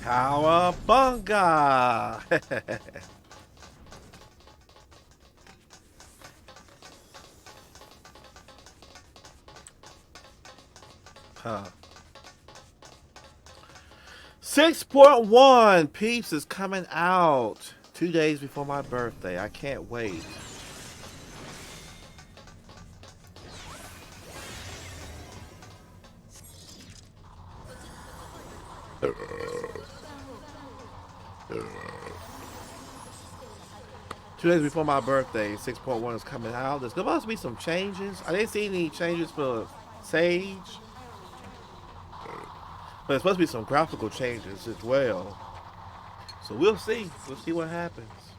Cowabunga! Huh. 6.1 Peeps is coming out 2 days before my birthday. I can't wait. Two days before my birthday, 6.1 is coming out. There's supposed to be some changes. I didn't see any changes for Sage, but there's supposed to be some graphical changes as well. So we'll see. We'll see what happens.